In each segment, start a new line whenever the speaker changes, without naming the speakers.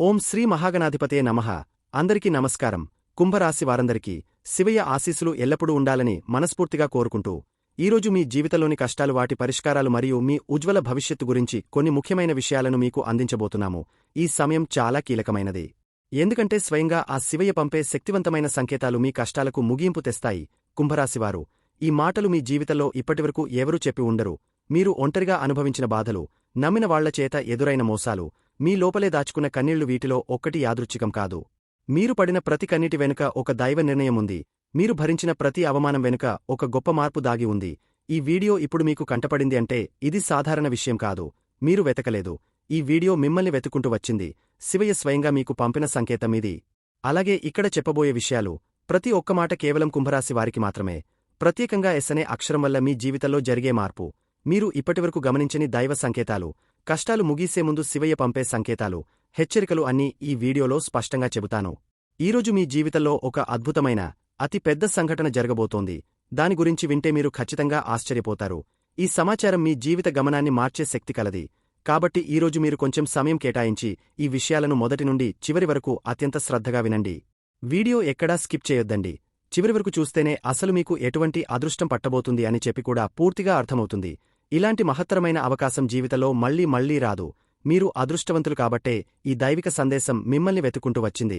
ఓం శ్రీ మహాగణాధిపతే నమః. అందరికీ నమస్కారం. కుంభరాశి వారందరికీ శివయ్య ఆశీస్సులు ఎల్లప్పుడూ ఉండాలని మనస్ఫూర్తిగా కోరుకుంటూ ఈరోజు మీ జీవితంలోని కష్టాలు, వాటి పరిష్కారాలు మరియు మీ ఉజ్వల భవిష్యత్తు గురించి కొన్ని ముఖ్యమైన విషయాలను మీకు అందించబోతున్నాము. ఈ సమయం చాలా కీలకమైనది. ఎందుకంటే స్వయంగా ఆ శివయ్య పంపే శక్తివంతమైన సంకేతాలు మీ కష్టాలకు ముగింపు తెస్తాయి. కుంభరాశివారు, ఈ మాటలు మీ జీవితంలో ఇప్పటివరకు ఎవరూ చెప్పి ఉండరు. మీరు ఒంటరిగా అనుభవించిన బాధలు, నమ్మిన వాళ్ల చేత ఎదురైన మోసాలు, మీ లోపలే దాచుకున్న కన్నీళ్లు, వీటిలో ఒక్కటి యాదృచ్ఛికం కాదు. మీరు పడిన ప్రతి కన్నీటి వెనుక ఒక దైవ నిర్ణయముంది. మీరు భరించిన ప్రతి అవమానం వెనుక ఒక గొప్ప మార్పు దాగి ఉంది. ఈ వీడియో ఇప్పుడు మీకు కంటపడింది అంటే ఇది సాధారణ విషయం కాదు. మీరు వెతకలేదు. ఈ వీడియో మిమ్మల్ని వెతుకుంటూ వచ్చింది. శివయ్య స్వయంగా మీకు పంపిన సంకేతం ఇది. అలాగే ఇక్కడ చెప్పబోయే విషయాలు ప్రతి ఒక్క మాట కేవలం కుంభరాశి వారికి మాత్రమే. ప్రత్యేకంగా ఎస్ అనే అక్షరం వల్ల మీ జీవితంలో జరిగే మార్పు, మీరు ఇప్పటివరకు గమనించని దైవ సంకేతాలు, కష్టాలు ముగిసే ముందు శివయ్య పంపే సంకేతాలు, హెచ్చరికలు అన్నీ ఈ వీడియోలో స్పష్టంగా చెబుతాను. ఈరోజు మీ జీవితంలో ఒక అద్భుతమైన, అతి పెద్ద సంఘటన జరగబోతోంది. దాని గురించి వింటే మీరు ఖచ్చితంగా ఆశ్చర్యపోతారు. ఈ సమాచారం మీ జీవిత గమనాన్ని మార్చే శక్తి కలది. కాబట్టి ఈరోజు మీరు కొంచెం సమయం కేటాయించి ఈ విషయాలను మొదటి నుండి చివరి వరకు అత్యంత శ్రద్ధగా వినండి. వీడియో ఎక్కడా స్కిప్ చేయొద్దండి. చివరి వరకు చూస్తేనే అసలు మీకు ఎటువంటి అదృష్టం పట్టబోతుంది అని చెప్పి కూడా పూర్తిగా అర్థమవుతుంది. ఇలాంటి మహత్తరమైన అవకాశం జీవితంలో మళ్లీ మళ్లీ రాదు. మీరు అదృష్టవంతులు కాబట్టే ఈ దైవిక సందేశం మిమ్మల్ని వెతుకుంటూ వచ్చింది.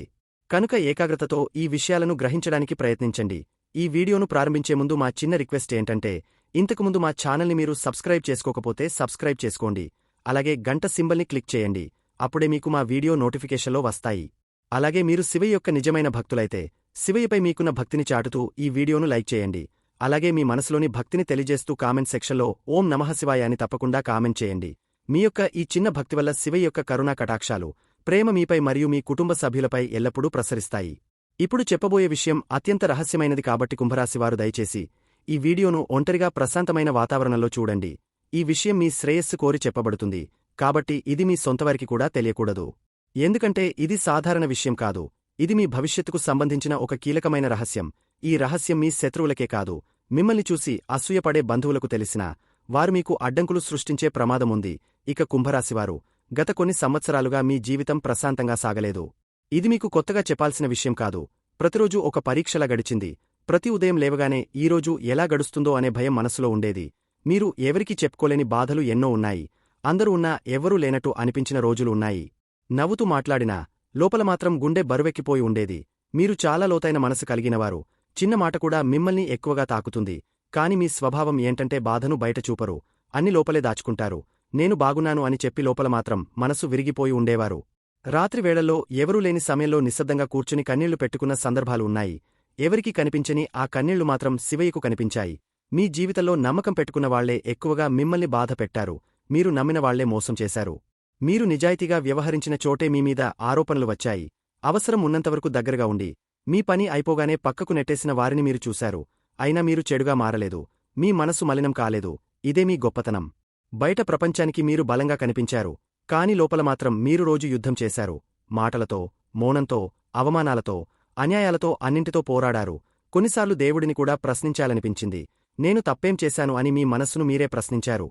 కనుక ఏకాగ్రతతో ఈ విషయాలను గ్రహించడానికి ప్రయత్నించండి. ఈ వీడియోను ప్రారంభించే ముందు మా చిన్న రిక్వెస్ట్ ఏంటంటే, ఇంతకుముందు మా ఛానల్ని మీరు సబ్స్క్రైబ్ చేసుకోకపోతే సబ్స్క్రైబ్ చేసుకోండి. అలాగే గంట సింబల్ని క్లిక్ చేయండి. అప్పుడే మీకు మా వీడియో నోటిఫికేషన్లో వస్తాయి. అలాగే మీరు శివయ్య యొక్క నిజమైన భక్తులైతే శివయ్యపై మీకున్న భక్తిని చాటుతూ ఈ వీడియోను లైక్ చేయండి. అలాగే మీ మనసులోని భక్తిని తెలియజేస్తూ కామెంట్ సెక్షన్లో ఓం నమః శివాయ అని తప్పకుండా కామెంట్ చేయండి. మీ యొక్క ఈ చిన్న భక్తి వల్ల శివయ్య యొక్క కరుణా కటాక్షాలు, ప్రేమ మీపై మరియు మీ కుటుంబ సభ్యులపై ఎల్లప్పుడూ ప్రసరిస్తాయి. ఇప్పుడు చెప్పబోయే విషయం అత్యంత రహస్యమైనది కాబట్టి కుంభరాశివారు దయచేసి ఈ వీడియోను ఒంటరిగా ప్రశాంతమైన వాతావరణంలో చూడండి. ఈ విషయం మీ శ్రేయస్సు కోరి చెప్పబడుతుంది. కాబట్టి ఇది మీ సొంతవారికి కూడా తెలియకూడదు. ఎందుకంటే ఇది సాధారణ విషయం కాదు. ఇది మీ భవిష్యత్తుకు సంబంధించిన ఒక కీలకమైన రహస్యం. ఈ రహస్యం మీ శత్రువులకే కాదు, మిమ్మల్ని చూసి అసూయపడే బంధువులకు తెలిసినా వారు మీకు అడ్డంకులు సృష్టించే ప్రమాదముంది. ఇక కుంభరాశివారు, గత కొన్ని సంవత్సరాలుగా మీ జీవితం ప్రశాంతంగా సాగలేదు. ఇది మీకు కొత్తగా చెప్పాల్సిన విషయం కాదు. ప్రతిరోజూ ఒక పరీక్షలా గడిచింది. ప్రతి ఉదయం లేవగానే ఈరోజు ఎలా గడుస్తుందో అనే భయం మనసులో ఉండేది. మీరు ఎవరికీ చెప్పుకోలేని బాధలు ఎన్నో ఉన్నాయి. అందరూ ఉన్నా ఎవ్వరూ లేనట్టు అనిపించిన రోజులు ఉన్నాయి. నవ్వుతూ మాట్లాడినా లోపల మాత్రం గుండె బరువెక్కిపోయి ఉండేది. మీరు చాలా లోతైన మనసు కలిగినవారు. చిన్న మాట కూడా మిమ్మల్ని ఎక్కువగా తాకుతుంది. కాని మీ స్వభావం ఏంటంటే బాధను బయట చూపరు, అన్ని లోపలే దాచుకుంటారు. నేను బాగున్నాను అని చెప్పి లోపల మాత్రం మనసు విరిగిపోయి ఉండేవారు. రాత్రి వేళల్లో ఎవరూ లేని సమయంలో నిశ్శబ్దంగా కూర్చుని కన్నీళ్లు పెట్టుకున్న సందర్భాలు ఉన్నాయి. ఎవరికీ కనిపించని ఆ కన్నీళ్లు మాత్రం శివయ్యకు కనిపించాయి. మీ జీవితంలో నమ్మకం పెట్టుకున్న వాళ్లే ఎక్కువగా మిమ్మల్ని బాధ పెట్టారు. మీరు నమ్మిన వాళ్లే మోసం చేశారు. మీరు నిజాయితీగా వ్యవహరించిన చోటే మీమీద ఆరోపణలు వచ్చాయి. అవసరం ఉన్నంతవరకు దగ్గరగా ఉండి మీ పని అయిపోగానే పక్కకు నెట్టేసిన వారిని మీరు చూశారు. అయినా మీరు చెడుగా మారలేదు. మీ మనసు మలినం కాలేదు. ఇదే మీ గొప్పతనం. బయట ప్రపంచానికి మీరు బలంగా కనిపించారు. కాని లోపల మాత్రం మీరు రోజు యుద్ధం చేశారు. మాటలతో, మౌనంతో, అవమానాలతో, అన్యాయాలతో, అన్నింటితో పోరాడారు. కొన్నిసార్లు దేవుడిని కూడా ప్రశ్నించాలనిపించింది. నేను తప్పేం చేశాను అని మీ మనస్సును మీరే ప్రశ్నించారు.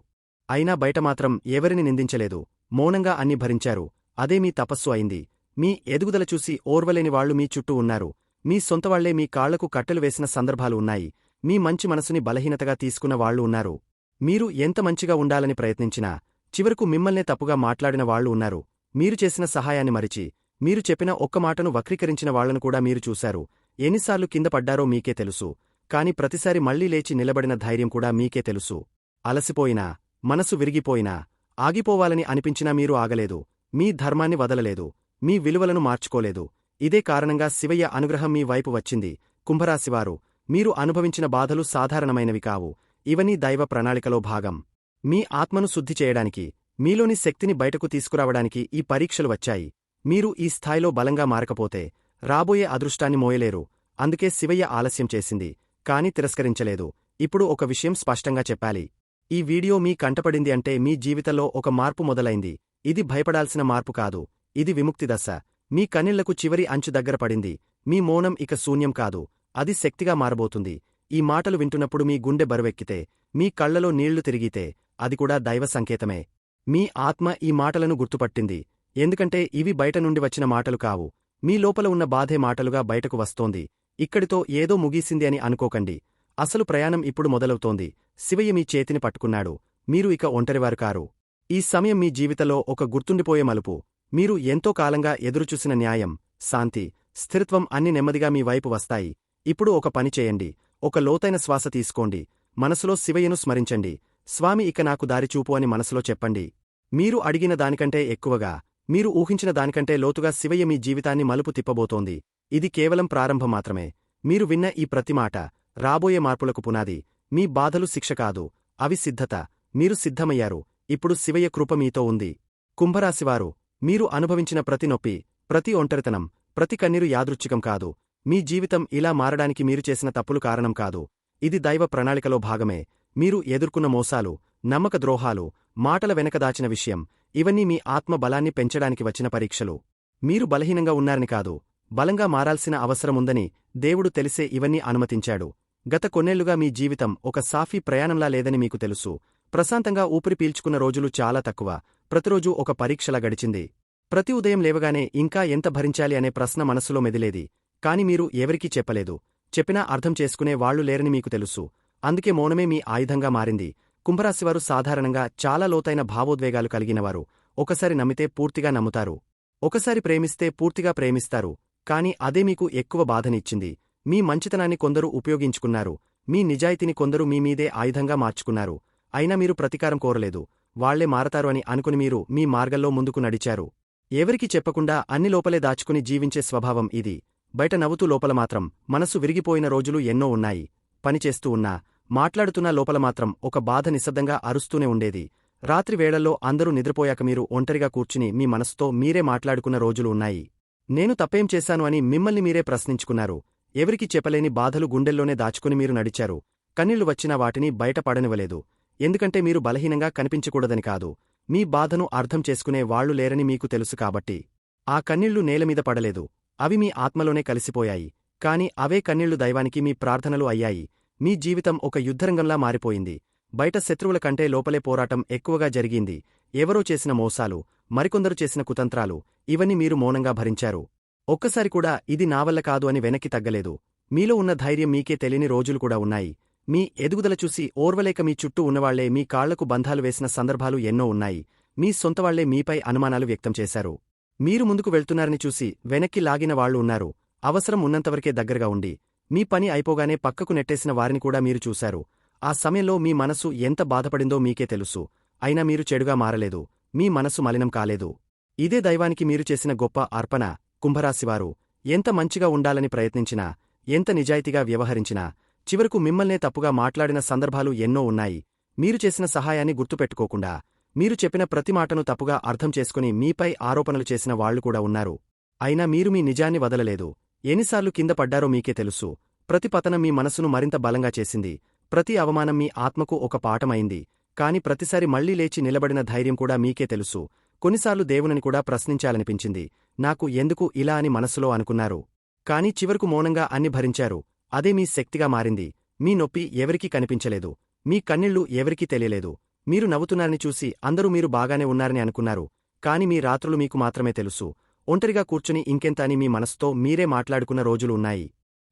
అయినా బయట మాత్రం ఎవరిని నిందించలేదు. మౌనంగా అన్ని భరించారు. అదే మీ తపస్సు అయింది. మీ ఎదుగుదల చూసి ఓర్వలేని వాళ్లు మీ చుట్టూ ఉన్నారు. మీ సొంతవాళ్లే మీ కాళ్లకు కట్టెలు వేసిన సందర్భాలు ఉన్నాయి. మీ మంచి మనసుని బలహీనతగా తీసుకున్న వాళ్లు ఉన్నారు. మీరు ఎంత మంచిగా ఉండాలని ప్రయత్నించినా చివరకు మిమ్మల్నే తప్పుగా మాట్లాడిన వాళ్లు ఉన్నారు. మీరు చేసిన సహాయాన్ని మరిచి మీరు చెప్పిన ఒక్క మాటను వక్రీకరించిన వాళ్లను కూడా మీరు చూశారు. ఎన్నిసార్లు కింద పడ్డారో మీకే తెలుసు. కాని ప్రతిసారి మళ్లీ లేచి నిలబడిన ధైర్యం కూడా మీకే తెలుసు. అలసిపోయినా, మనసు విరిగిపోయినా, ఆగిపోవాలని అనిపించినా మీరు ఆగలేదు. మీ ధర్మాన్ని వదలలేదు. మీ విలువలను మార్చుకోలేదు. ఇదే కారణంగా శివయ్య అనుగ్రహం మీ వైపు వచ్చింది. కుంభరాశివారు, మీరు అనుభవించిన బాధలు సాధారణమైనవి కావు. ఇవన్నీ దైవ ప్రణాళికలో భాగం. మీ ఆత్మను శుద్ధి చేయడానికి, మీలోని శక్తిని బయటకు తీసుకురావడానికి ఈ పరీక్షలు వచ్చాయి. మీరు ఈ స్థాయిలో బలంగా మారకపోతే రాబోయే అదృష్టాన్ని మోయలేరు. అందుకే శివయ్య ఆలస్యం చేసింది, కాని తిరస్కరించలేదు. ఇప్పుడు ఒక విషయం స్పష్టంగా చెప్పాలి. ఈ వీడియో మీ కంటపడింది అంటే మీ జీవితంలో ఒక మార్పు మొదలైంది. ఇది భయపడాల్సిన మార్పు కాదు. ఇది విముక్తి దశ. మీ కన్నీళ్లకు చివరి అంచు దగ్గర పడింది. మీ మౌనం ఇక శూన్యం కాదు, అది శక్తిగా మారబోతుంది. ఈ మాటలు వింటున్నప్పుడు మీ గుండె బరువెక్కితే, మీ కళ్లలో నీళ్లు తిరిగితే అది కూడా దైవ సంకేతమే. మీ ఆత్మ ఈ మాటలను గుర్తుపట్టింది. ఎందుకంటే ఇవి బయట నుండి వచ్చిన మాటలు కావు. మీ లోపల ఉన్న బాధే మాటలుగా బయటకు వస్తోంది. ఇక్కడితో ఏదో ముగిసింది అని అనుకోకండి. అసలు ప్రయాణం ఇప్పుడు మొదలవుతోంది. శివయ్య మీ చేతిని పట్టుకున్నాడు. మీరు ఇక ఒంటరివారు కారు. ఈ సమయం మీ జీవితంలో ఒక గుర్తుండిపోయే మలుపు. మీరు ఎంతో కాలంగా ఎదురుచూసిన న్యాయం, శాంతి, స్థిరత్వం అన్ని నెమ్మదిగా మీ వైపు వస్తాయి. ఇప్పుడు ఒక పని చేయండి. ఒక లోతైన శ్వాస తీసుకోండి. మనసులో శివయ్యను స్మరించండి. స్వామి, ఇక నాకు దారి చూపు అని మనసులో చెప్పండి. మీరు అడిగిన దానికంటే ఎక్కువగా, మీరు ఊహించిన దానికంటే లోతుగా శివయ్య మీ జీవితాన్ని మలుపు తిప్పబోతోంది. ఇది కేవలం ప్రారంభం మాత్రమే. మీరు విన్న ఈ ప్రతి మాట రాబోయే మార్పులకు పునాది. మీ బాధలు శిక్ష కాదు, అవి సిద్ధత. మీరు సిద్ధమయ్యారు. ఇప్పుడు శివయ్య కృప మీతో ఉంది. కుంభరాశివారు, మీరు అనుభవించిన ప్రతి నొప్పి, ప్రతి ఒంటరితనం, ప్రతి కన్నీరు యాదృచ్ఛికం కాదు. మీ జీవితం ఇలా మారడానికి మీరు చేసిన తప్పులు కారణం కాదు. ఇది దైవ ప్రణాళికలో భాగమే. మీరు ఎదుర్కొన్న మోసాలు, నమ్మక ద్రోహాలు, మాటల వెనక దాచిన విషయం, ఇవన్నీ మీ ఆత్మ బలాన్ని పెంచడానికి వచ్చిన పరీక్షలు. మీరు బలహీనంగా ఉన్నారని కాదు, బలంగా మారాల్సిన అవసరముందని దేవుడు తెలిసే ఇవన్నీ అనుమతించాడు. గత కొన్నేళ్లుగా మీ జీవితం ఒక సాఫీ ప్రయాణంలా లేదని మీకు తెలుసు. ప్రశాంతంగా ఊపిరి పీల్చుకున్న రోజులు చాలా తక్కువ. ప్రతిరోజూ ఒక పరీక్షలా గడిచింది. ప్రతి ఉదయం లేవగానే ఇంకా ఎంత భరించాలి అనే ప్రశ్న మనస్సులో మెదిలేది. కాని మీరు ఎవరికీ చెప్పలేదు. చెప్పినా అర్థం చేసుకునే వాళ్లు లేరని మీకు తెలుసు. అందుకే మౌనమే మీ ఆయుధంగా మారింది. కుంభరాశివారు సాధారణంగా చాలా లోతైన భావోద్వేగాలు కలిగినవారు. ఒకసారి నమ్మితే పూర్తిగా నమ్ముతారు. ఒకసారి ప్రేమిస్తే పూర్తిగా ప్రేమిస్తారు. కాని అదే మీకు ఎక్కువ బాధనిచ్చింది. మీ మంచితనాన్ని కొందరు ఉపయోగించుకున్నారు. మీ నిజాయితీని కొందరు మీ మీదే ఆయుధంగా మార్చుకున్నారు. అయినా మీరు ప్రతీకారం కోరలేదు. వాళ్లే మారతారు అని అనుకుని మీరు మీ మార్గంలో ముందుకు నడిచారు. ఎవరికీ చెప్పకుండా అన్ని లోపలే దాచుకుని జీవించే స్వభావం ఇది. బయట నవ్వుతూ లోపల మాత్రం మనసు విరిగిపోయిన రోజులు ఎన్నో ఉన్నాయి. పనిచేస్తూ ఉన్నా, మాట్లాడుతున్నా లోపల మాత్రం ఒక బాధ నిశ్శబ్దంగా అరుస్తూనే ఉండేది. రాత్రి వేళల్లో అందరూ నిద్రపోయాక మీరు ఒంటరిగా కూర్చుని మీ మనసుతో మీరే మాట్లాడుకున్న రోజులు ఉన్నాయి. నేను తప్పేం చేశాను అని మిమ్మల్ని మీరే ప్రశ్నించుకున్నారు. ఎవరికీ చెప్పలేని బాధలు గుండెల్లోనే దాచుకుని మీరు నడిచారు. కన్నీళ్లు వచ్చినా వాటిని బయటపడనివ్వలేదు. ఎందుకంటే మీరు బలహీనంగా కనిపించకూడదని కాదు, మీ బాధను అర్థం చేసుకునే వాళ్లు లేరని మీకు తెలుసు కాబట్టి. ఆ కన్నీళ్లు నేలమీద పడలేదు. అవి మీ ఆత్మలోనే కలిసిపోయాయి. కాని అవే కన్నీళ్లు దైవానికి మీ ప్రార్థనలు అయ్యాయి. మీ జీవితం ఒక యుద్ధరంగంలా మారిపోయింది. బయట శత్రువుల కంటే లోపలే పోరాటం ఎక్కువగా జరిగింది. ఎవరో చేసిన మోసాలు, మరికొందరు చేసిన కుతంత్రాలు, ఇవన్నీ మీరు మౌనంగా భరించారు. ఒక్కసారి కూడా ఇది నావల్ల కాదు అని వెనక్కి తగ్గలేదు. మీలో ఉన్న ధైర్యం మీకే తెలియని రోజులు కూడా ఉన్నాయి. మీ ఎదుగుదల చూసి ఓర్వలేక మీ చుట్టూ ఉన్నవాళ్లే మీ కాళ్లకు బంధాలు వేసిన సందర్భాలు ఎన్నో ఉన్నాయి. మీ సొంతవాళ్లే మీపై అనుమానాలు వ్యక్తం చేశారు. మీరు ముందుకు వెళ్తున్నారని చూసి వెనక్కి లాగిన వాళ్లు ఉన్నారు. అవసరం ఉన్నంతవరకే దగ్గరగా ఉండి, మీ పని అయిపోగానే పక్కకు నెట్టేసిన వారిని కూడా మీరు చూశారు. ఆ సమయంలో మీ మనసు ఎంత బాధపడిందో మీకే తెలుసు. అయినా మీరు చెడుగా మారలేదు. మీ మనసు మలినం కాలేదు. ఇదే దైవానికి మీరు చేసిన గొప్ప అర్పణ. కుంభరాశివారు, ఎంత మంచిగా ఉండాలని ప్రయత్నించినా, ఎంత నిజాయితీగా వ్యవహరించినా, చివరకు మిమ్మల్నే తప్పుగా మాట్లాడిన సందర్భాలు ఎన్నో ఉన్నాయి. మీరు చేసిన సహాయాన్ని గుర్తుపెట్టుకోకుండా, మీరు చెప్పిన ప్రతి మాటను తప్పుగా అర్థం చేసుకుని మీపై ఆరోపణలు చేసిన వాళ్లు కూడా ఉన్నారు. అయినా మీరు మీ నిజాన్ని వదలలేదు. ఎన్నిసార్లు కింద పడ్డారో మీకే తెలుసు. ప్రతి పతనం మీ మనసును మరింత బలంగా చేసింది. ప్రతి అవమానం మీ ఆత్మకు ఒక పాఠమైంది. కాని ప్రతిసారి మళ్లీ లేచి నిలబడిన ధైర్యం కూడా మీకే తెలుసు. కొన్నిసార్లు దేవునిని కూడా ప్రశ్నించాలనిపించింది. నాకు ఎందుకు ఇలా అని మనసులో అనుకున్నారు. కాని చివరకు మౌనంగా అన్ని భరించారు. అదే మీ శక్తిగా మారింది. మీ నొప్పి ఎవరికీ కనిపించలేదు. మీ కన్నీళ్లు ఎవరికీ తెలియలేదు. మీరు నవ్వుతున్నారని చూసి అందరూ మీరు బాగానే ఉన్నారని అనుకున్నారు. కాని మీ రాత్రులు మీకు మాత్రమే తెలుసు. ఒంటరిగా కూర్చుని ఇంకెంత అని మీ మనసుతో మీరే మాట్లాడుకున్న రోజులు ఉన్నాయి.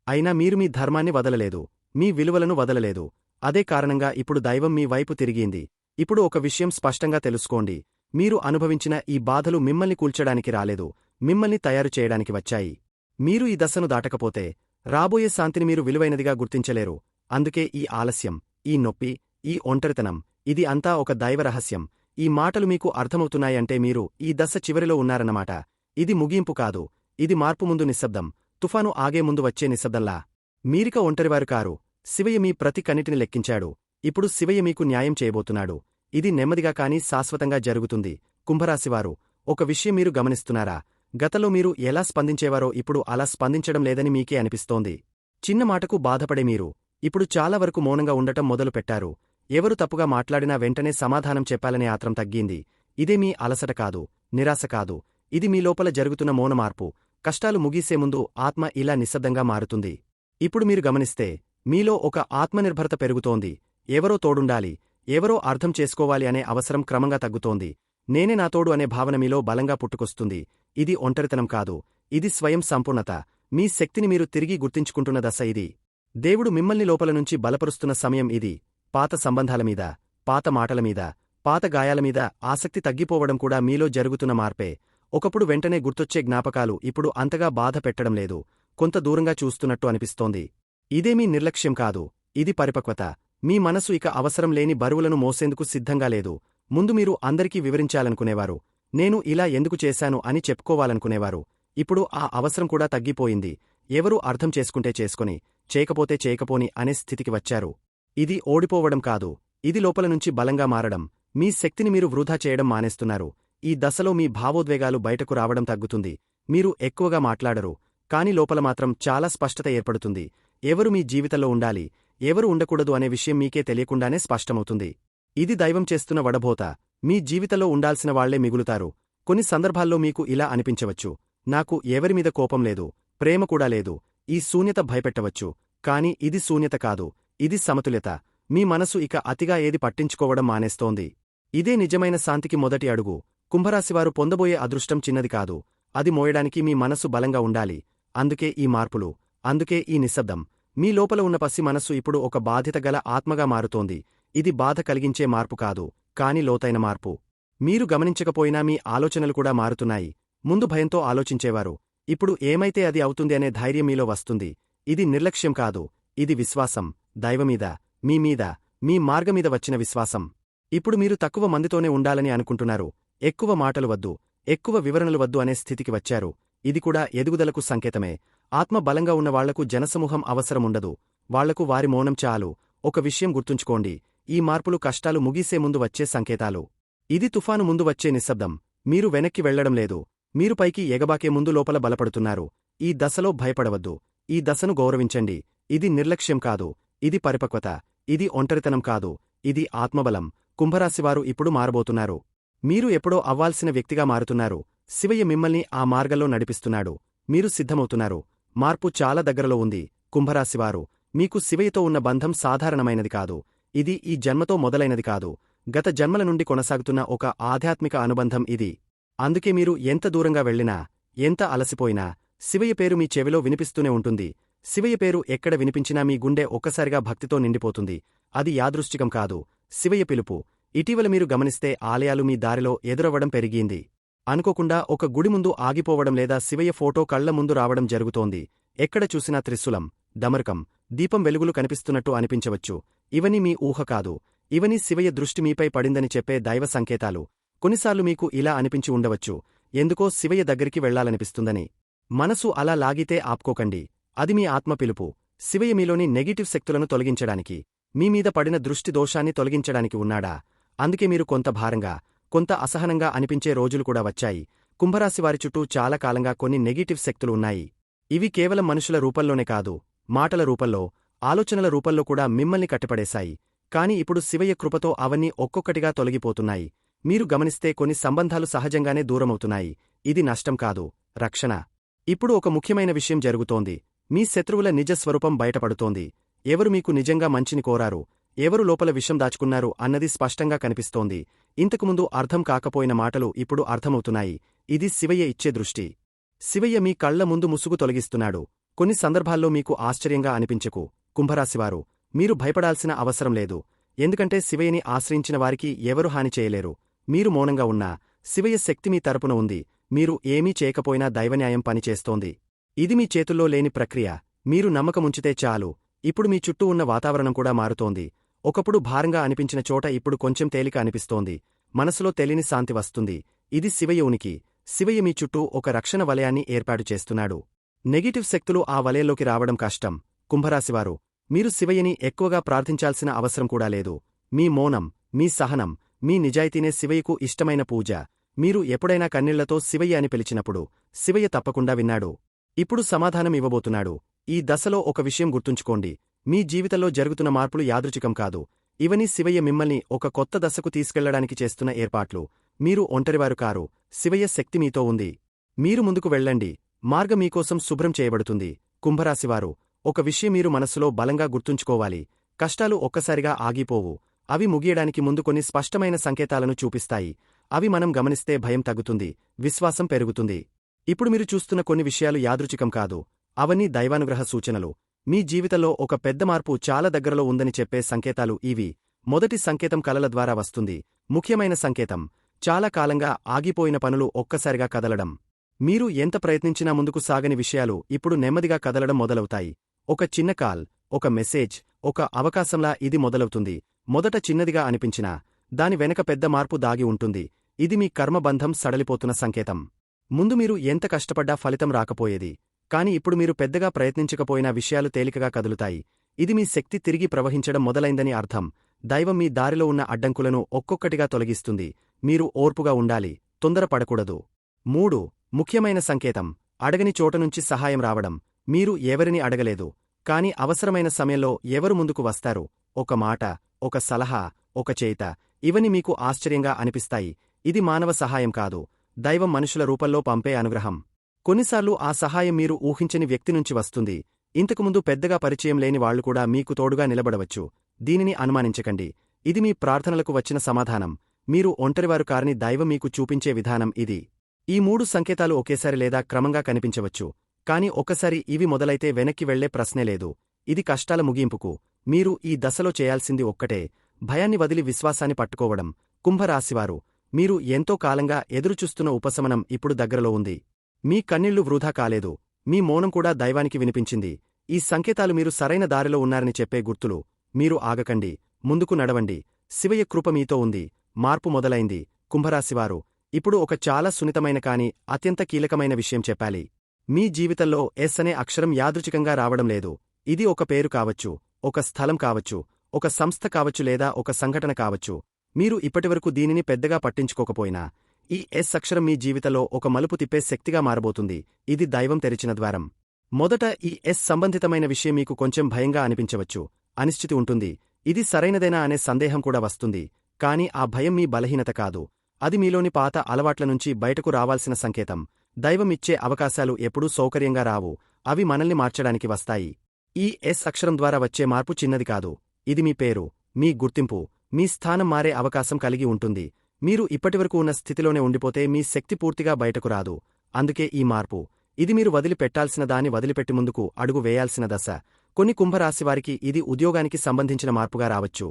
అయినా మీరు మీ ధర్మాన్ని వదలలేదు. మీ విలువలను వదలలేదు. అదే కారణంగా ఇప్పుడు దైవం మీ వైపు తిరిగింది. ఇప్పుడు ఒక విషయం స్పష్టంగా తెలుసుకోండి. మీరు అనుభవించిన ఈ బాధలు మిమ్మల్ని కూల్చడానికి రాలేదు, మిమ్మల్ని తయారు చేయడానికి వచ్చాయి. మీరు ఈ దశను దాటకపోతే రాబోయే శాంతిని మీరు విలువైనదిగా గుర్తించలేరు. అందుకే ఈ ఆలస్యం, ఈ నొప్పి, ఈ ఒంటరితనం, ఇది అంతా ఒక దైవ రహస్యం. ఈ మాటలు మీకు అర్థమవుతున్నాయంటే మీరు ఈ దశ చివరిలో ఉన్నారన్నమాట. ఇది ముగింపు కాదు. ఇది మార్పు ముందు నిశ్శబ్దం, తుఫాను ఆగే ముందు వచ్చే నిశ్శబ్దంలా. మీరిక ఒంటరివారు కారు. శివయ్య మీ ప్రతి కన్నిటిని లెక్కించాడు. ఇప్పుడు శివయ్య మీకు న్యాయం చేయబోతున్నాడు. ఇది నెమ్మదిగా కాని శాశ్వతంగా జరుగుతుంది. కుంభరాశివారు, ఒక విషయం మీరు గమనిస్తున్నారా? గతంలో మీరు ఎలా స్పందించేవారో ఇప్పుడు అలా స్పందించడం లేదని మీకే అనిపిస్తోంది. చిన్న మాటకు బాధపడే మీరు ఇప్పుడు చాలా వరకు మౌనంగా ఉండటం మొదలుపెట్టారు. ఎవరు తప్పుగా మాట్లాడినా వెంటనే సమాధానం చెప్పాలనే ఆత్రం తగ్గింది. ఇదే మీ అలసట కాదు, నిరాశ కాదు. ఇది మీ లోపల జరుగుతున్న మౌనమార్పు. కష్టాలు ముగిసే ముందు ఆత్మ ఇలా నిశ్శబ్దంగా మారుతుంది. ఇప్పుడు మీరు గమనిస్తే మీలో ఒక ఆత్మనిర్భరత పెరుగుతోంది. ఎవరో తోడుండాలి, ఎవరో అర్థం చేసుకోవాలి అనే అవసరం క్రమంగా తగ్గుతోంది. నేనే నా తోడు అనే భావన మీలో బలంగా పుట్టుకొస్తుంది. ఇది ఒంటరితనం కాదు, ఇది స్వయం సంపూర్ణత. మీ శక్తిని మీరు తిరిగి గుర్తించుకుంటున్న దశ ఇది. దేవుడు మిమ్మల్ని లోపల నుంచి బలపరుస్తున్న సమయం ఇది. పాత సంబంధాలమీద, పాత మాటలమీద, పాత గాయాలమీద ఆసక్తి తగ్గిపోవడం కూడా మీలో జరుగుతున్న మార్పే. ఒకప్పుడు వెంటనే గుర్తొచ్చే జ్ఞాపకాలు ఇప్పుడు అంతగా బాధ పెట్టడం లేదు, కొంత దూరంగా చూస్తున్నట్టు అనిపిస్తోంది. ఇదేమీ నిర్లక్ష్యం కాదు, ఇది పరిపక్వత. మీ మనసు ఇక అవసరం లేని బరువులను మోసేందుకు సిద్ధంగా లేదు. ముందు మీరు అందరికీ వివరించాలనుకునేవారు, నేను ఇలా ఎందుకు చేశాను అని చెప్పుకోవాలనుకునేవారు. ఇప్పుడు ఆ అవసరం కూడా తగ్గిపోయింది. ఎవరూ అర్థం చేసుకుంటే చేసుకొని, చేయకపోతే చేయకపోని అనే స్థితికి వచ్చారు. ఇది ఓడిపోవడం కాదు, ఇది లోపల నుంచి బలంగా మారడం. మీ శక్తిని మీరు వృధా చేయడం మానేస్తున్నారు. ఈ దశలో మీ భావోద్వేగాలు బయటకు రావడం తగ్గుతుంది. మీరు ఎక్కువగా మాట్లాడరు, కాని లోపల మాత్రం చాలా స్పష్టత ఏర్పడుతుంది. ఎవరు మీ జీవితంలో ఉండాలి, ఎవరు ఉండకూడదు అనే విషయం మీకే తెలియకుండానే స్పష్టమవుతుంది. ఇది దైవం చేస్తున్న వడబోత. మీ జీవితంలో ఉండాల్సిన వాళ్లే మిగులుతారు. కొన్ని సందర్భాల్లో మీకు ఇలా అనిపించవచ్చు, నాకు ఎవరిమీద కోపం లేదు, ప్రేమ కూడా లేదు. ఈ శూన్యత భయపెట్టవచ్చు, కాని ఇది శూన్యత కాదు, ఇది సమతుల్యత. మీ మనసు ఇక అతిగా ఏది పట్టించుకోవడం మానేస్తోంది. ఇదే నిజమైన శాంతికి మొదటి అడుగు. కుంభరాశివారు పొందబోయే అదృష్టం చిన్నది కాదు, అది మోయడానికి మీ మనసు బలంగా ఉండాలి. అందుకే ఈ మార్పులు, అందుకే ఈ నిశ్శబ్దం. మీ లోపల ఉన్న పసి మనస్సు ఇప్పుడు ఒక బాధ్యతగల ఆత్మగా మారుతోంది. ఇది బాధ కలిగించే మార్పు కాదు, కాని లోతైన మార్పు. మీరు గమనించకపోయినా మీ ఆలోచనలు కూడా మారుతున్నాయి. ముందు భయంతో ఆలోచించేవారు, ఇప్పుడు ఏమైతే అది అవుతుంది అనే ధైర్యం మీలో వస్తుంది. ఇది నిర్లక్ష్యం కాదు, ఇది విశ్వాసం. దైవమీద, మీమీద, మీ మార్గమీద వచ్చిన విశ్వాసం. ఇప్పుడు మీరు తక్కువ మందితోనే ఉండాలని అనుకుంటున్నారు. ఎక్కువ మాటలు వద్దు, ఎక్కువ వివరణలు వద్దు అనే స్థితికి వచ్చారు. ఇది కూడా ఎదుగుదలకు సంకేతమే. ఆత్మ బలంగా ఉన్న వాళ్లకు జనసమూహం అవసరముండదు, వాళ్లకు వారి మౌనం చాలు. ఒక విషయం గుర్తుంచుకోండి, ఈ మార్పులు కష్టాలు ముగిసే ముందు వచ్చే సంకేతాలు. ఇది తుఫాను ముందు వచ్చే నిశ్శబ్దం. మీరు వెనక్కి వెళ్లడం లేదు, మీరు పైకి ఎగబాకే ముందు లోపల బలపడుతున్నారు. ఈ దశలో భయపడవద్దు, ఈ దశను గౌరవించండి. ఇది నిర్లక్ష్యం కాదు, ఇది పరిపక్వత. ఇది ఒంటరితనం కాదు, ఇది ఆత్మబలం. కుంభరాశివారు ఇప్పుడు మారబోతున్నారు. మీరు ఎప్పుడో అవ్వాల్సిన వ్యక్తిగా మారుతున్నారు. శివయ్య మిమ్మల్ని ఆ మార్గంలో నడిపిస్తున్నాడు. మీరు సిద్ధమవుతున్నారు. మార్పు చాలా దగ్గరలో ఉంది. కుంభరాశివారు, మీకు శివయ్యతో ఉన్న బంధం సాధారణమైనది కాదు. ఇది ఈ జన్మతో మొదలైనది కాదు, గత జన్మల నుండి కొనసాగుతున్న ఒక ఆధ్యాత్మిక అనుబంధం ఇది. అందుకే మీరు ఎంత దూరంగా వెళ్ళినా, ఎంత అలసిపోయినా, శివయ్య పేరు మీ చెవిలో వినిపిస్తూనే ఉంటుంది. శివయ్య పేరు ఎక్కడ వినిపించినా మీ గుండె ఒక్కసారిగా భక్తితో నిండిపోతుంది. అది యాదృశ్చికం కాదు, శివయ్య పిలుపు. ఇటీవల మీరు గమనిస్తే ఆలయాలు మీ దారిలో ఎదురవ్వడం పెరిగింది. అనుకోకుండా ఒక గుడి ముందు ఆగిపోవడం లేదా శివయ్య ఫోటో కళ్ల ముందు రావడం జరుగుతోంది. ఎక్కడ చూసినా త్రిశూలం, డమరుకం, దీపం వెలుగులు కనిపిస్తున్నట్టు అనిపించవచ్చు. ఇవన్నీ మీ ఊహ కాదు, ఇవన్నీ శివయ్య దృష్టి మీపై పడిందని చెప్పే దైవ సంకేతాలు. కొన్నిసార్లు మీకు ఇలా అనిపించి ఉండవచ్చు, ఎందుకో శివయ్య దగ్గరికి వెళ్లాలనిపిస్తుందని. మనసు అలా లాగితే ఆపుకోకండి, అది మీ ఆత్మ పిలుపు. శివయ్య మీలోని నెగిటివ్ శక్తులను తొలగించడానికి, మీమీద పడిన దృష్టి దోషాన్ని తొలగించడానికి ఉన్నాడా? అందుకే మీరు కొంత భారంగా, కొంత అసహనంగా అనిపించే రోజులు కూడా వచ్చాయి. కుంభరాశివారి చుట్టూ చాలా కాలంగా కొన్ని నెగిటివ్ శక్తులు ఉన్నాయి. ఇవి కేవలం మనుషుల రూపంలోనే కాదు, మాటల రూపంలో, ఆలోచనల రూపంలో కూడా మిమ్మల్ని కట్టిపడేశాయి. కాని ఇప్పుడు శివయ్య కృపతో అవన్నీ ఒక్కొక్కటిగా తొలగిపోతున్నాయి. మీరు గమనిస్తే కొన్ని సంబంధాలు సహజంగానే దూరమవుతున్నాయి. ఇది నష్టం కాదు, రక్షణ. ఇప్పుడు ఒక ముఖ్యమైన విషయం జరుగుతోంది. మీ శత్రువుల నిజస్వరూపం బయటపడుతోంది. ఎవరు మీకు నిజంగా మంచిని కోరారు, ఎవరు లోపల విషం దాచుకున్నారు అన్నది స్పష్టంగా కనిపిస్తోంది. ఇంతకుముందు అర్థం కాకపోయిన మాటలు ఇప్పుడు అర్థమవుతున్నాయి. ఇది శివయ్య ఇచ్చే దృష్టి. శివయ్య మీ కళ్ల ముందు ముసుగు తొలగిస్తున్నాడు. కొన్ని సందర్భాల్లో మీకు ఆశ్చర్యంగా అనిపించకు, కుంభరాశివారు, మీరు భయపడాల్సిన అవసరం లేదు. ఎందుకంటే శివయ్యని ఆశ్రయించిన వారికి ఎవరు హాని చేయలేరు. మీరు మౌనంగా ఉన్నా, శివయ్య శక్తి మీ తరపున ఉంది. మీరు ఏమీ చేయకపోయినా దైవన్యాయం పనిచేస్తోంది. ఇది మీ చేతుల్లో లేని ప్రక్రియ. మీరు నమ్మకముంచితే చాలు. ఇప్పుడు మీ చుట్టూ ఉన్న వాతావరణం కూడా మారుతోంది. ఒకప్పుడు భారంగా అనిపించిన చోట ఇప్పుడు కొంచెం తేలిక అనిపిస్తోంది. మనసులో తెలియని శాంతి వస్తుంది. ఇది శివయ్య ఉనికి. శివయ్య మీ చుట్టూ ఒక రక్షణ వలయాన్ని ఏర్పాటు చేస్తున్నాడు. నెగిటివ్ శక్తులు ఆ వలయంలోకి రావడం కష్టం. కుంభరాశివారు, మీరు శివయ్యని ఎక్కువగా ప్రార్థించాల్సిన అవసరం కూడా లేదు. మీ మౌనం, మీ సహనం, మీ నిజాయితీనే శివయ్యకు ఇష్టమైన పూజ. మీరు ఎప్పుడైనా కన్నీళ్లతో శివయ్య అని పిలిచినప్పుడు శివయ్య తప్పకుండా విన్నాడు. ఇప్పుడు సమాధానం ఇవ్వబోతున్నాడు. ఈ దశలో ఒక విషయం గుర్తుంచుకోండి, మీ జీవితంలో జరుగుతున్న మార్పులు యాదృచ్ఛికం కాదు. ఇవన్నీ శివయ్య మిమ్మల్ని ఒక కొత్త దశకు తీసుకెళ్లడానికి చేస్తున్న ఏర్పాట్లు. మీరు ఒంటరివారు కారు, శివయ్య శక్తి మీతో ఉంది. మీరు ముందుకు వెళ్ళండి, మార్గం మీకోసం శుభ్రం చేయబడుతుంది. కుంభరాశివారు, ఒక విషయం మీరు మనస్సులో బలంగా గుర్తుంచుకోవాలి. కష్టాలు ఒక్కసారిగా ఆగిపోవు. అవి ముగియడానికి ముందు కొన్ని స్పష్టమైన సంకేతాలను చూపిస్తాయి. అవి మనం గమనిస్తే భయం తగ్గుతుంది, విశ్వాసం పెరుగుతుంది. ఇప్పుడు మీరు చూస్తున్న కొన్ని విషయాలు యాదృచ్ఛికం కాదు, అవన్నీ దైవానుగ్రహ సూచనలు. మీ జీవితంలో ఒక పెద్ద మార్పు చాలా దగ్గరలో ఉందని చెప్పే సంకేతాలు ఇవి. మొదటి సంకేతం కలల ద్వారా వస్తుంది. ముఖ్యమైన సంకేతం, చాలా కాలంగా ఆగిపోయిన పనులు ఒక్కసారిగా కదలడం. మీరు ఎంత ప్రయత్నించినా ముందుకు సాగని విషయాలు ఇప్పుడు నెమ్మదిగా కదలడం మొదలవుతాయి. ఒక చిన్న కాల్, ఒక మెసేజ్, ఒక అవకాశంలా ఇది మొదలవుతుంది. మొదట చిన్నదిగా అనిపించినా దాని వెనక పెద్ద మార్పు దాగి ఉంటుంది. ఇది మీ కర్మబంధం సడలిపోతున్న సంకేతం. ముందు మీరు ఎంత కష్టపడ్డా ఫలితం రాకపోయేది. కాని ఇప్పుడు మీరు పెద్దగా ప్రయత్నించకపోయినా విషయాలు తేలికగా కదులుతాయి. ఇది మీ శక్తి తిరిగి ప్రవహించడం మొదలైందని అర్థం. దైవం మీ దారిలో ఉన్న అడ్డంకులను ఒక్కొక్కటిగా తొలగిస్తుంది. మీరు ఓర్పుగా ఉండాలి, తొందరపడకూడదు. 3. ముఖ్యమైన సంకేతం, అడగని చోటనుంచి సహాయం రావడం. మీరు ఎవరిని అడగలేదు, కాని అవసరమైన సమయంలో ఎవరు ముందుకు వస్తారు? ఒక మాట, ఒక సలహా, ఒక చేత. ఇవన్నీ మీకు ఆశ్చర్యంగా అనిపిస్తాయి. ఇది మానవ సహాయం కాదు, దైవం మనుషుల రూపంలో పంపే అనుగ్రహం. కొన్నిసార్లు ఆ సహాయం మీరు ఊహించని వ్యక్తి నుంచి వస్తుంది. ఇంతకుముందు పెద్దగా పరిచయం లేని వాళ్లు కూడా మీకు తోడుగా నిలబడవచ్చు. దీనిని అనుమానించకండి. ఇది మీ ప్రార్థనలకు వచ్చిన సమాధానం. మీరు ఒంటరివారు కారని దైవం మీకు చూపించే విధానం ఇది. ఈ 3 సంకేతాలు ఒకేసారి లేదా క్రమంగా కనిపించవచ్చు. కాని ఒక్కసారి ఇవి మొదలైతే వెనక్కి వెళ్లే ప్రశ్నే లేదు. ఇది కష్టాల ముగింపుకు. మీరు ఈ దశలో చేయాల్సింది ఒక్కటే, భయాన్ని వదిలి విశ్వాసాన్ని పట్టుకోవడం. కుంభరాశివారు, మీరు ఎంతో కాలంగా ఎదురుచూస్తున్న ఉపశమనం ఇప్పుడు దగ్గరలో ఉంది. మీ కన్నీళ్లు వృధా కాలేదు, మీ మౌనం కూడా దైవానికి వినిపించింది. ఈ సంకేతాలు మీరు సరైన దారిలో ఉన్నారని చెప్పే గుర్తులు. మీరు ఆగకండి, ముందుకు నడవండి. శివయ్య కృప మీతో ఉంది. మార్పు మొదలైంది. కుంభరాశివారు, ఇప్పుడు ఒక చాలా సున్నితమైన కాని అత్యంత కీలకమైన విషయం చెప్పాలి. మీ జీవితంలో ఎస్ అనే అక్షరం యాదృచ్ఛికంగా రావడం లేదు. ఇది ఒక పేరు కావచ్చు, ఒక స్థలం కావచ్చు, ఒక సంస్థ కావచ్చు లేదా ఒక సంఘటన కావచ్చు. మీరు ఇప్పటివరకు దీనిని పెద్దగా పట్టించుకోకపోయినా ఈ ఎస్ అక్షరం మీ జీవితంలో ఒక మలుపు తిప్పే శక్తిగా మారబోతుంది. ఇది దైవం తెరిచిన ద్వారం. మొదట ఈ ఎస్ సంబంధితమైన విషయం మీకు కొంచెం భయంగా అనిపించవచ్చు. అనిశ్చితి ఉంటుంది. ఇది సరైనదేనా అనే సందేహం కూడా వస్తుంది. కాని ఆ భయం మీ బలహీనత కాదు, అది మీలోని పాత అలవాట్ల నుంచి బయటకు రావాల్సిన సంకేతం. దైవం ఇచ్చే అవకాశాలు ఎప్పుడూ సౌకర్యంగా రావు, అవి మనల్ని మార్చడానికి వస్తాయి. ఈ ఎస్ అక్షరం ద్వారా వచ్చే మార్పు చిన్నది కాదు. ఇది మీ పేరు, మీ గుర్తింపు, మీ స్థానం మారే అవకాశం కలిగి ఉంటుంది. మీరు ఇప్పటివరకు ఉన్న స్థితిలోనే ఉండిపోతే మీ శక్తి పూర్తిగా బయటకు రాదు. అందుకే ఈ మార్పు. ఇది మీరు వదిలిపెట్టాల్సిన దాన్ని వదిలిపెట్టి ముందుకు అడుగు వేయాల్సిన దశ. కొన్ని కుంభరాశివారికి ఇది ఉద్యోగానికి సంబంధించిన మార్పుగా రావచ్చు.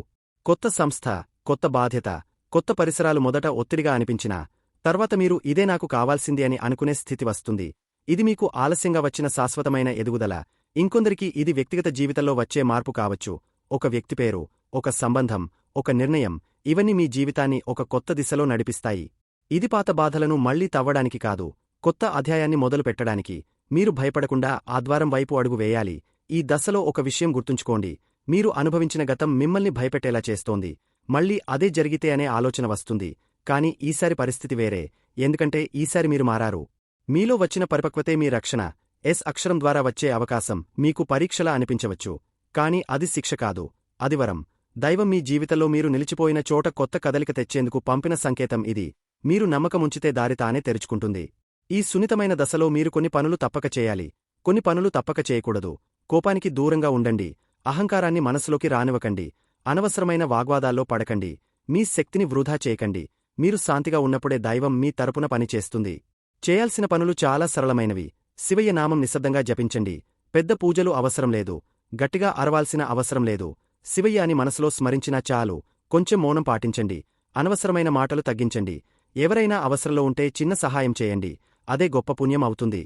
కొత్త సంస్థ, కొత్త బాధ్యత, కొత్త పరిసరాలు మొదట ఒత్తిడిగా అనిపించినా తర్వాత మీరు ఇదే నాకు కావాల్సింది అని అనుకునే స్థితి వస్తుంది. ఇది మీకు ఆలస్యంగా వచ్చిన శాశ్వతమైన ఎదుగుదల. ఇంకొందరికి ఇది వ్యక్తిగత జీవితంలో వచ్చే మార్పు కావచ్చు. ఒక వ్యక్తి పేరు, ఒక సంబంధం, ఒక నిర్ణయం, ఇవన్నీ మీ జీవితాన్ని ఒక కొత్త దిశలో నడిపిస్తాయి. ఇది పాత బాధలను మళ్లీ తవ్వడానికి కాదు, కొత్త అధ్యాయాన్ని మొదలు పెట్టడానికి. మీరు భయపడకుండా ఆ ద్వారం వైపు అడుగు వేయాలి. ఈ దశలో ఒక విషయం గుర్తుంచుకోండి, మీరు అనుభవించిన గతం మిమ్మల్ని భయపెట్టేలా చేస్తోంది. మళ్లీ అదే జరిగితే అనే ఆలోచన వస్తుంది. కాని ఈసారి పరిస్థితి వేరే, ఎందుకంటే ఈసారి మీరు మారారు. మీలో వచ్చిన పరిపక్వతే మీ రక్షణ. ఎస్ అక్షరం ద్వారా వచ్చే అవకాశం మీకు పరీక్షలా అనిపించవచ్చు, కాని అది శిక్ష కాదు, అది వరం. దైవం మీ జీవితంలో మీరు నిలిచిపోయిన చోట కొత్త కదలిక తెచ్చేందుకు పంపిన సంకేతం ఇది. మీరు నమ్మకముంచితే దారి తానే తెరుచుకుంటుంది. ఈ సున్నితమైన దశలో మీరు కొన్ని పనులు తప్పక చేయాలి, కొన్ని పనులు తప్పక చేయకూడదు. కోపానికి దూరంగా ఉండండి, అహంకారాన్ని మనసులోకి రానివ్వకండి, అనవసరమైన వాగ్వాదాల్లో పడకండి, మీ శక్తిని వృధా చేయకండి. మీరు శాంతిగా ఉన్నప్పుడే దైవం మీ తరపున పనిచేస్తుంది. చేయాల్సిన పనులు చాలా సరళమైనవి. శివయ్య నామం నిశ్శబ్దంగా జపించండి. పెద్ద పూజలు అవసరం లేదు, గట్టిగా అరవాల్సిన అవసరం లేదు. శివయ్య అని మనసులో స్మరించినా చాలు. కొంచెం మౌనం పాటించండి, అనవసరమైన మాటలు తగ్గించండి. ఎవరైనా అవసరంలో ఉంటే చిన్న సహాయం చేయండి, అదే గొప్ప పుణ్యం అవుతుంది.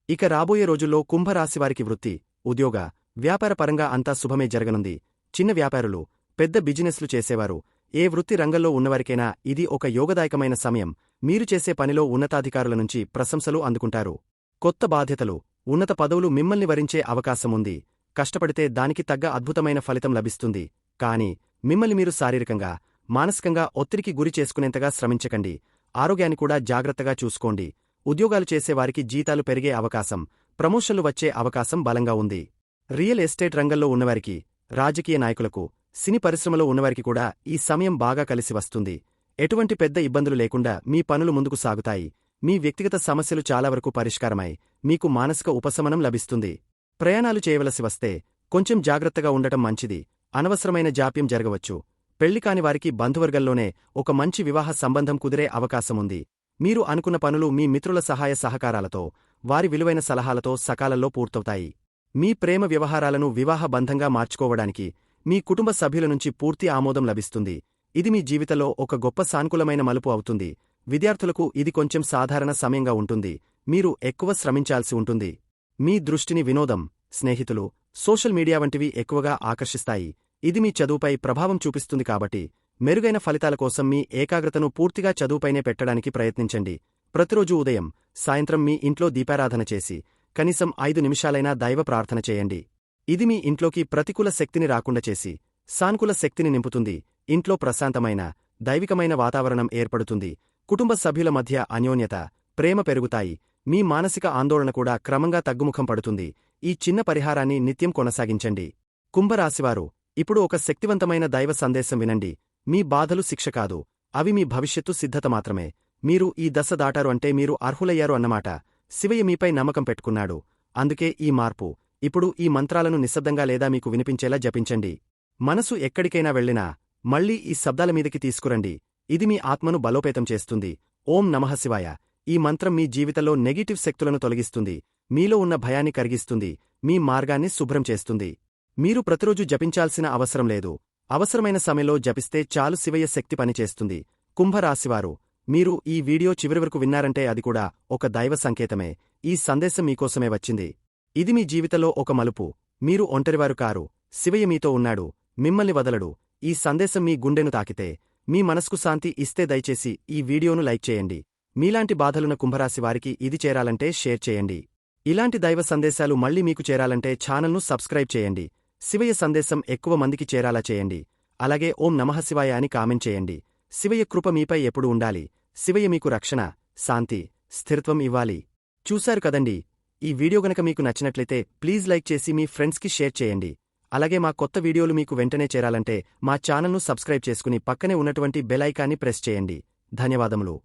ఇక రాబోయే రోజుల్లో కుంభరాశివారికి వృత్తి, ఉద్యోగ, వ్యాపార పరంగా అంతా శుభమే జరగనుంది. చిన్న వ్యాపారులు, పెద్ద బిజినెస్లు చేసేవారు, ఏ వృత్తి రంగంలో ఉన్నవారికైనా ఇది ఒక యోగదాయకమైన సమయం. మీరు చేసే పనిలో ఉన్నతాధికారుల నుంచి ప్రశంసలు అందుకుంటారు. కొత్త బాధ్యతలు, ఉన్నత పదవులు మిమ్మల్ని వరించే అవకాశముంది. కష్టపడితే దానికి తగ్గ అద్భుతమైన ఫలితం లభిస్తుంది. కాని మిమ్మల్ని మీరు శారీరకంగా, మానసికంగా ఒత్తిడికి గురి చేసుకునేంతగా శ్రమించకండి. ఆరోగ్యాన్ని కూడా జాగ్రత్తగా చూసుకోండి. ఉద్యోగాలు చేసేవారికి జీతాలు పెరిగే అవకాశం, ప్రమోషన్లు వచ్చే అవకాశం బలంగా ఉంది. రియల్ ఎస్టేట్ రంగంలో ఉన్నవారికి, రాజకీయ నాయకులకు, సినీ పరిశ్రమలో ఉన్నవారికి కూడా ఈ సమయం బాగా కలిసి వస్తుంది. ఎటువంటి పెద్ద ఇబ్బందులు లేకుండా మీ పనులు ముందుకు సాగుతాయి. మీ వ్యక్తిగత సమస్యలు చాలా వరకు పరిష్కారమై మీకు మానసిక ఉపశమనం లభిస్తుంది. ప్రయాణాలు చేయవలసి వస్తే కొంచెం జాగ్రత్తగా ఉండటం మంచిది. అనవసరమైన జాప్యం జరగవచ్చు. పెళ్లి కాని వారికి బంధువర్గంలోనే ఒక మంచి వివాహ సంబంధం కుదిరే అవకాశముంది. మీరు అనుకున్న పనులు మీ మిత్రుల సహాయ సహకారాలతో, వారి విలువైన సలహాలతో సకాలంలో పూర్తవుతాయి. మీ ప్రేమ వ్యవహారాలను వివాహ బంధంగా మార్చుకోవడానికి మీ కుటుంబ సభ్యుల నుంచి పూర్తి ఆమోదం లభిస్తుంది. ఇది మీ జీవితంలో ఒక గొప్ప సానుకూలమైన మలుపు అవుతుంది. విద్యార్థులకు ఇది కొంచెం సాధారణ సమయంగా ఉంటుంది. మీరు ఎక్కువ శ్రమించాల్సి ఉంటుంది. మీ దృష్టిని వినోదం, స్నేహితులు, సోషల్ మీడియా వంటివి ఎక్కువగా ఆకర్షిస్తాయి. ఇది మీ చదువుపై ప్రభావం చూపిస్తుంది కాబట్టి మెరుగైన ఫలితాల కోసం మీ ఏకాగ్రతను పూర్తిగా చదువుపైనే పెట్టడానికి ప్రయత్నించండి. ప్రతిరోజూ ఉదయం, సాయంత్రం మీ ఇంట్లో దీపారాధన చేసి కనీసం 5 నిమిషాలైనా దైవ ప్రార్థన చేయండి. ఇది మీ ఇంట్లోకి ప్రతికూల శక్తిని రాకుండా చేసి సానుకూల శక్తిని నింపుతుంది. ఇంట్లో ప్రశాంతమైన, దైవికమైన వాతావరణం ఏర్పడుతుంది. కుటుంబ సభ్యుల మధ్య అన్యోన్యత, ప్రేమ పెరుగుతాయి. మీ మానసిక ఆందోళన కూడా క్రమంగా తగ్గుముఖం పడుతుంది. ఈ చిన్న పరిహారాన్ని నిత్యం కొనసాగించండి. కుంభరాశివారు, ఇప్పుడు ఒక శక్తివంతమైన దైవ సందేశం వినండి. మీ బాధలు శిక్ష కాదు, అవి మీ భవిష్యత్తు సిద్ధత మాత్రమే. మీరు ఈ దశ దాటారు అంటే మీరు అర్హులయ్యారు అన్నమాట. శివయ్య మీపై నమ్మకం పెట్టుకున్నాడు. అందుకే ఈ మార్పు. ఇప్పుడు ఈ మంత్రాలను నిశ్శబ్దంగా లేదా మీకు వినిపించేలా జపించండి. మనసు ఎక్కడికైనా వెళ్ళినా మళ్లీ ఈ శబ్దాల మీదికి తీసుకురండి. ఇది మీ ఆత్మను బలోపేతం చేస్తుంది. ఓం నమః శివాయ. ఈ మంత్రం మీ జీవితంలో నెగిటివ్ శక్తులను తొలగిస్తుంది. మీలో ఉన్న భయాన్ని కరిగిస్తుంది. మీ మార్గాన్ని శుభ్రం చేస్తుంది. మీరు ప్రతిరోజు జపించాల్సిన అవసరం లేదు. అవసరమైన సమయంలో జపిస్తే చాలు. శివయ్య శక్తి పనిచేస్తుంది. కుంభరాశివారు, మీరు ఈ వీడియో చివరి వరకు విన్నారంటే అది కూడా ఒక దైవ సంకేతమే. ఈ సందేశం మీకోసమే వచ్చింది. ఇది మీ జీవితంలో ఒక మలుపు. మీరు ఒంటరివారు కారు. శివయ్య మీతో ఉన్నాడు. మిమ్మల్ని వదలడు. ఈ సందేశం మీ గుండెను తాకితే, మీ మనస్కు శాంతి ఇస్తే దయచేసి ఈ వీడియోను లైక్ చేయండి. మీలాంటి బాధలున్న కుంభరాశి వారికి ఇది చేరాలంటే షేర్ చేయండి. ఇలాంటి దైవ సందేశాలు మళ్లీ మీకు చేరాలంటే ఛానల్ను సబ్స్క్రైబ్ చేయండి. శివయ్య సందేశం ఎక్కువ మందికి చేరాలా చేయండి. అలాగే ఓం నమః శివాయ అని కామెంట్ చేయండి. శివయ్య కృప మీపై ఎప్పుడు ఉండాలి. శివయ్య మీకు రక్షణ, శాంతి, స్థిరత్వం ఇవ్వాలి. చూశారు కదండి. ఈ వీడియో గనక మీకు నచ్చినట్లయితే ప్లీజ్ లైక్ చేసి మీ ఫ్రెండ్స్కి షేర్ చేయండి. అలాగే మా కొత్త వీడియోలు మీకు వెంటనే చేరాలంటే మా ఛానల్ను సబ్స్క్రైబ్ చేసుకుని పక్కనే ఉన్నటువంటి బెల్ ఐకాన్ని ప్రెస్ చేయండి. ధన్యవాదములు.